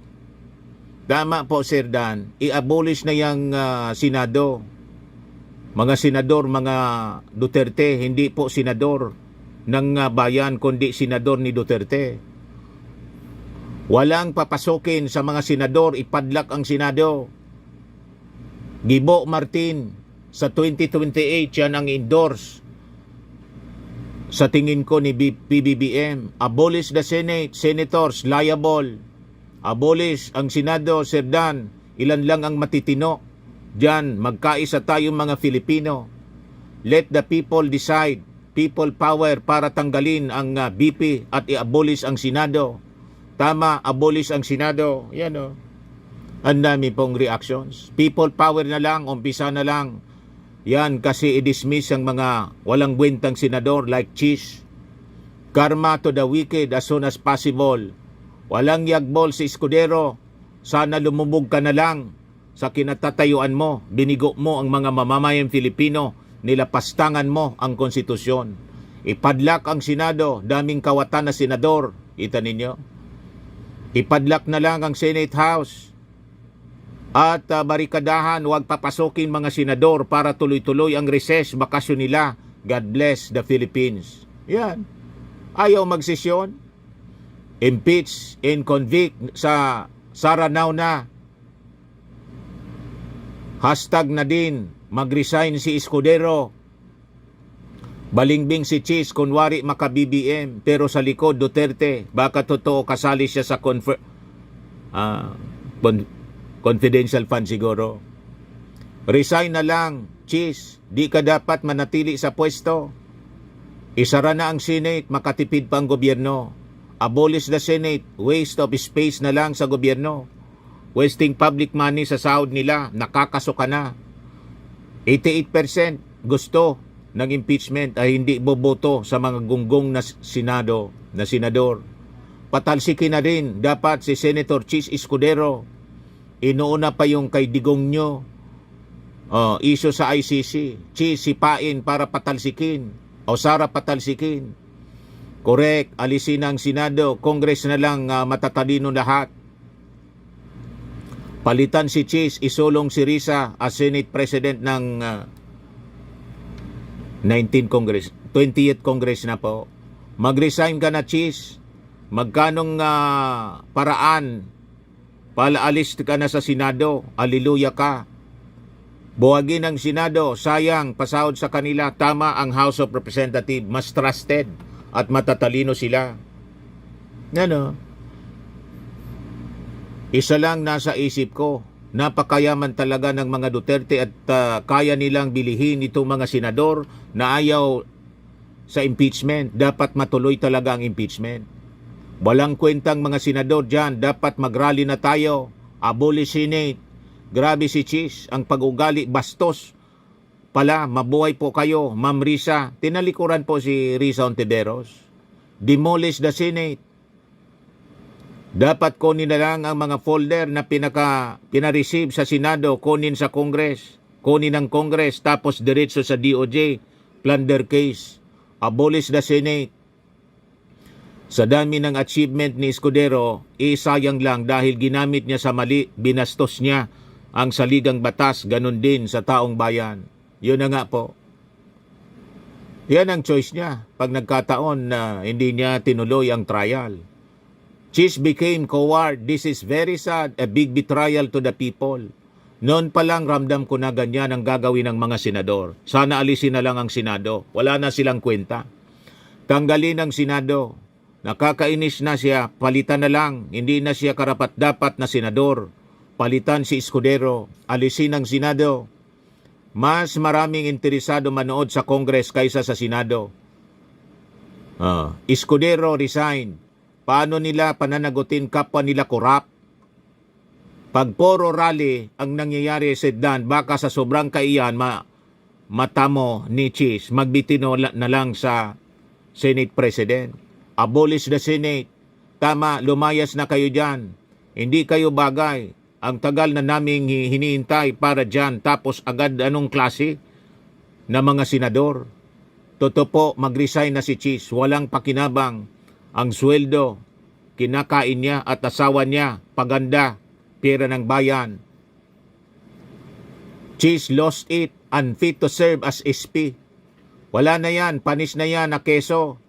Tama po, Sir Dan. I-abolish na yung Senado. Mga senador, mga Duterte, hindi po senador ng bayan, kundi senador ni Duterte. Walang papasokin sa mga senador, ipadlak ang Senado. Gibo Martin, sa 2028, yan ang endorse. Sa tingin ko ni PBBM, abolish the Senate, senators, liable. Abolish ang Senado, Sir Dan, ilan lang ang matitino. Diyan, magkaisa tayong mga Filipino. Let the people decide. people power para tanggalin ang BP at i-abolish ang Senado. Tama, abolish ang Senado. Yan o. Ang dami pong reactions. People power na lang, umpisa na lang. Yan kasi i-dismiss ang mga walang buwentang senador like Cheese. Karma to the wicked as soon as possible. Walang yagbol si Escudero. Sana lumubog ka na lang sa kinatatayuan mo. Binigo mo ang mga mamamayang Filipino. Nilapastangan mo ang konstitusyon. Ipadlak ang Senado. Daming kawatan na senador. Kita ninyo? Ipadlak na lang ang Senate House. At barikadahan, huwag papasokin mga senador para tuloy-tuloy ang recess, bakasyon nila. God bless the Philippines. Yan. Ayaw magsesyon. Impeach and convict sa Saranaw na. Hashtag na din, mag-resign si Escudero. Balingbing si Cheese, kunwari maka-BBM, pero sa likod Duterte, baka totoo kasali siya sa confidential fund siguro. Resign na lang, Cheese. Di ka dapat manatili sa pwesto. Isara na ang Senate, makatipid pa ang gobyerno. Abolish the Senate, waste of space na lang sa gobyerno. Wasting public money sa sahod nila, nakakaso ka na. 88% gusto ng impeachment ay hindi boboto sa mga gunggong na senador. Patalsikin na rin dapat si Senator Cheese Escudero. Inuuna pa yung kay Digong nyo. Issue sa ICC. Cheese, sipain para patalsikin. O Sara patalsikin. Correct, alisin ang Senado. Congress na lang matatalino lahat. Palitan si Cheese, isulong si Risa as Senate President ng 20th Congress na po. Mag-resign ka na, Cheese. Magkanong paraan palaalis ka na sa Senado. Aliluya ka. Buwagin ang Senado. Sayang, pasahod sa kanila. Tama ang House of Representatives. Mas trusted at matatalino sila. Ano? Isa lang nasa isip ko. Napakayaman talaga ng mga Duterte at kaya nilang bilihin itong mga senador na ayaw sa impeachment. Dapat matuloy talaga ang impeachment. Walang kwentang mga senador dyan. Dapat mag-rally na tayo. Abolish Senate. Grabe si Cheese. Ang pag-ugali bastos. Pala, mabuhay po kayo, Ma'am Risa. Tinalikuran po si Risa Ontiveros. Demolish the Senate. Dapat kunin na lang ang mga folder na pinareceive sa Senado, kunin sa Congress. Kunin ng Congress, tapos diretso sa DOJ. Plunder case. Abolish the Senate. Sa dami ng achievement ni Escudero, sayang lang dahil ginamit niya sa mali, binastos niya ang saligang batas, ganun din sa taong bayan. Yun na nga po. Yan ang choice niya pag nagkataon na hindi niya tinuloy ang trial. Cheese became coward. This is very sad. A big betrayal to the people. Noon pa lang ramdam ko na ganyan ang gagawin ng mga senador. Sana alisin na lang ang Senado. Wala na silang kwenta. Tanggalin ang Senado. Nakakainis na siya. Palitan na lang. Hindi na siya karapat-dapat na senador. Palitan si Escudero. Alisin ang Senado. Mas maraming interesado manood sa Congress kaysa sa Senado. Escudero resign. Paano nila pananagutin kapwa nila korap? Pag puro rally ang nangyayari sa Dan, baka sa sobrang kaiyan matamo ni Cheese, magbitino na lang sa Senate President. Abolish the Senate. Tama, lumayas na kayo dyan. Hindi kayo bagay. Ang tagal na naming hinihintay para dyan, tapos agad anong klase na mga senador. Totoo po, mag-resign na si Cheese. Walang pakinabang. Ang sweldo, kinakain niya at asawa niya, paganda, pera ng bayan. Cheese lost it, unfit to serve as SP. Wala na yan, panis na yan na keso.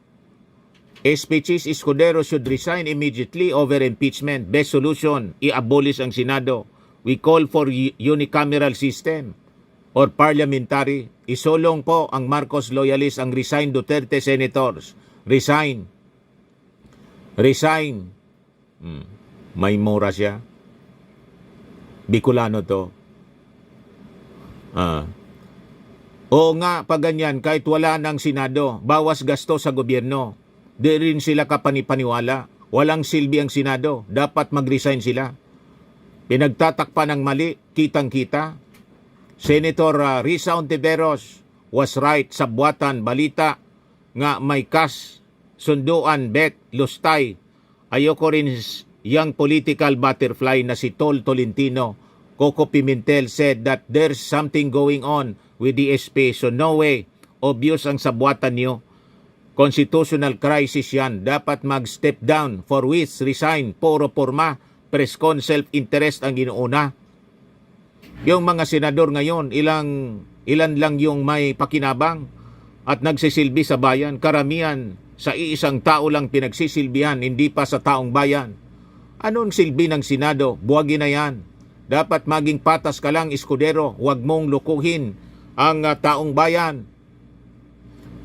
SP Cheese Escudero should resign immediately over impeachment. Best solution, i-abolish ang Senado. We call for unicameral system or parliamentary. Isolong po ang Marcos loyalists, ang resign Duterte senators. Resign. Resign. May mura siya. Bicolano to. O nga, pag ganyan, kahit wala ng Senado, bawas gasto sa gobyerno. Di rin sila kapanipaniwala. Walang silbi ang Senado. Dapat mag-resign sila. Pinagtatakpan ng mali, kitang-kita. Senator Risa Ontiveros was right sa buwatan balita nga may kas, sunduan, bet, lustay. Ayoko rin yung political butterfly na si Tol Tolentino. Coco Pimentel said that there's something going on with the SP, so no way. Obvious ang sabuatan niyo. Constitutional crisis yan. Dapat mag-step down, for which resign, puro porma, preskon, self-interest ang inuuna. Yung mga senador ngayon, ilan lang yung may pakinabang at nagsisilbi sa bayan. Karamihan sa iisang tao lang pinagsisilbihan, hindi pa sa taong bayan. Anong silbi ng Senado? Buwagi na yan. Dapat maging patas ka lang, Escudero. Huwag mong lukuhin ang taong bayan.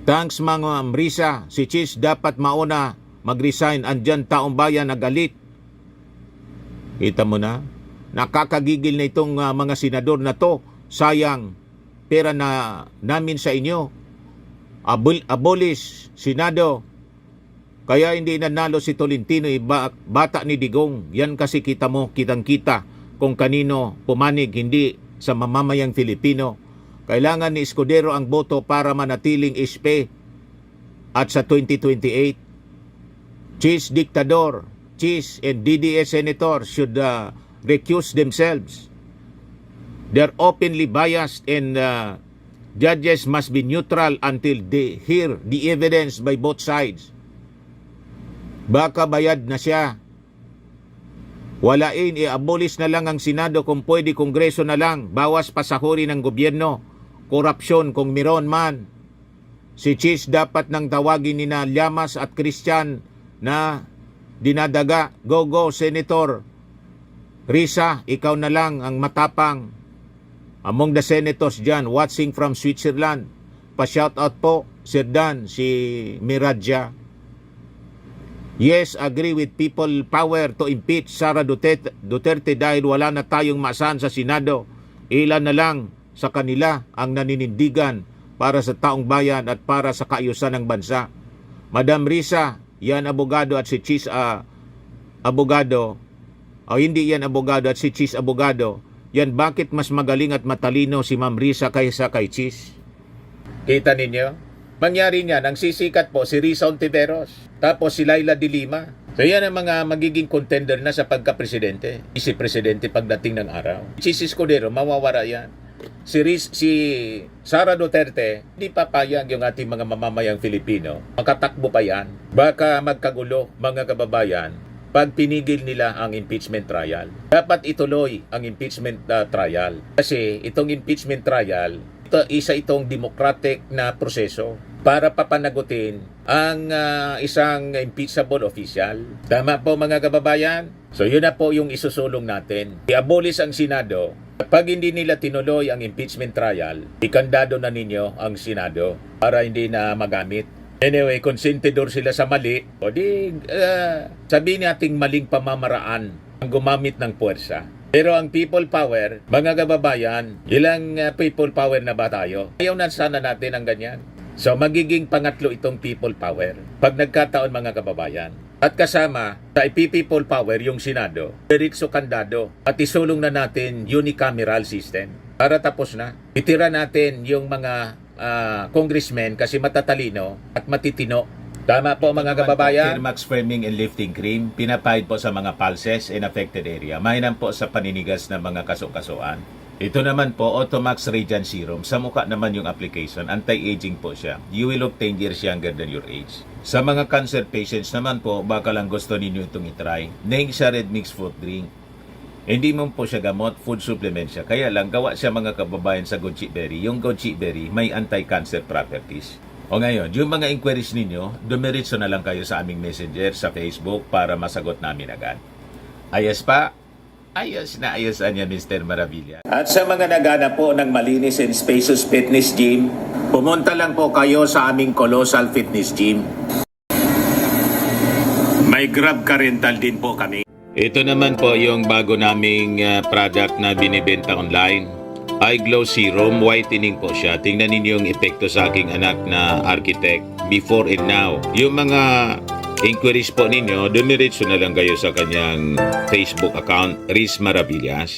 Thanks mga Risa. Si Chis dapat mauna mag-resign. Andyan taong bayan na galit. Kita mo na? Nakakagigil na itong mga senador na to. Sayang. Pera na namin sa inyo. Abolish, Senado. Kaya hindi nanalo si Tolentino, bata ni Digong. Yan kasi kita mo, kitang-kita kung kanino pumanig, hindi sa mamamayang Filipino. Kailangan ni Escudero ang boto para manatiling SP at sa 2028. Chis Dictador, Chis and DDS Senator should recuse themselves. They're openly biased and judges must be neutral until they hear the evidence by both sides. Baka bayad na siya. Walain, i-abolish na lang ang Senado kung pwede, Kongreso na lang. Bawas pasahuri ng gobyerno. Korupsyon kung meron man. Si Chis dapat nang tawagin ni na Llamas at Christian na dinadaga. Go, Senator Risa, ikaw na lang ang matapang. Among the senators dyan, watching from Switzerland. Pa-shout out po, Sir Dan, si Miradja. Yes, agree with people power to impeach Sara Duterte dahil wala na tayong maasahan sa Senado. Ilan na lang sa kanila ang naninindigan para sa taong bayan at para sa kaayusan ng bansa. Madam Risa, yan abogado at si Chis abogado. O hindi yan abogado at si Chis abogado. Yan bakit mas magaling at matalino si Ma'am Risa kaysa kay Chis? Kita ninyo? Mangyari niyan, ang sisikat po si Risa Ontiveros, tapos si Laila de Lima. So yan ang mga magiging contender na sa pagka-presidente. Si presidente pagdating ng araw. Si Escudero, mawawala yan. Si Sara Duterte, hindi papayag yung ating mga mamamayang Filipino. Makatakbo pa yan. Baka magkagulo, mga kababayan, pag pinigil nila ang impeachment trial. Dapat ituloy ang impeachment trial. Kasi itong impeachment trial, isa itong democratic na proseso para papanagutin ang isang impeachable official. Tama po mga kababayan? So yun na po yung isusulong natin. I-abolish ang Senado. Pag hindi nila tinuloy ang impeachment trial, ikandado na ninyo ang Senado para hindi na magamit. Anyway, konsentidor sila sa mali, o di sabihin nating maling pamamaraan ang gumamit ng puwersa. Pero ang people power, mga kababayan, ilang people power na ba tayo? Ayaw na sana natin ang ganyan. So magiging pangatlo itong people power pag nagkataon mga kababayan. At kasama sa people power yung Senado, diretso kandado at isulong na natin unicameral system. Para tapos na, itira natin yung mga congressmen kasi matatalino at matitino. Tama po mga kababayan. Firmax Firming and Lifting Cream, pinapahid po sa mga pulses in affected area. Mainam po sa paninigas ng mga kaso-kasuan. Ito naman po, Automax Radiant Serum. Sa mukha naman yung application, anti-aging po siya. You will look 10 years younger than your age. Sa mga cancer patients naman po, baka lang gusto ninyo itong itry. Neng siya red mixed fruit drink. Hindi mo po siya gamot, food supplement siya. Kaya lang, gawa siya mga kababayan sa goji berry. Yung goji berry, may anti-cancer properties. O ngayon, yung mga inquiries ninyo, dumiritso na lang kayo sa aming messenger sa Facebook para masagot namin agad. Ayos pa? Ayos na ayos niya, Mr. Maravilla. At sa mga nagana po ng malinis and spacious fitness gym, pumunta lang po kayo sa aming Colossal Fitness Gym. May Grab car rental din po kami. Ito naman po yung bago naming product na binibenta online. Eye Glow Serum, whitening po siya. Tingnan ninyo yung epekto sa aking anak na architect before and now. Yung mga inquiries po ninyo, dumiretso na lang kayo sa kanyang Facebook account, Riz Maravillas.